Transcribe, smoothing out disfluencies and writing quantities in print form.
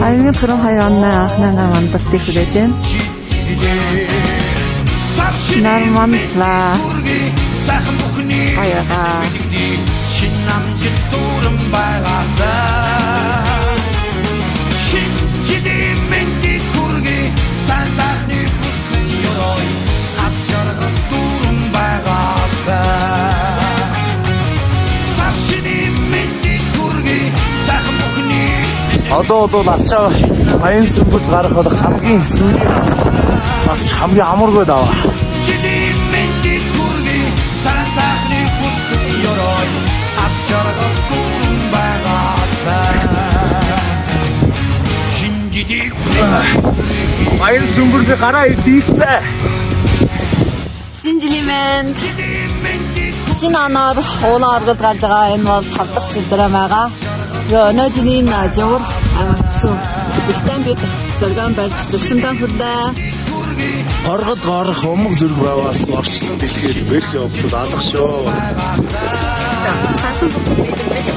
Аймаг хөрөн хайванна ахнана мандастик хүлээжэн. Нармандла аяга шинамжит дүүрэн байгаасаа шинжидий мэнди хүрги сан сайхны хүсэн ёрой авчарган дүүрэн байгаасаа савшины мэнди хүрги сайхан бүхний Одоо Аршаа Баян сүмбэлд гарахад хамгийн сүүлийн бас хамгийн амаргүй даваа. Баян сүмбэлд гараа идээсэ. Шинжилимэн шинэ оноор уулан оргод гарч байгаа энэ бол 5 дахь цэлдрам байгаа. Өнөөдрийн жавар амарцсан. Гэхдээ бид зоргон барьж төрсөндөө хүрлээ. Оргод гарах өмг зүрг байгаас орчлон дэлгээд бэлэг явдал алах шүү. Сасан бүгд бид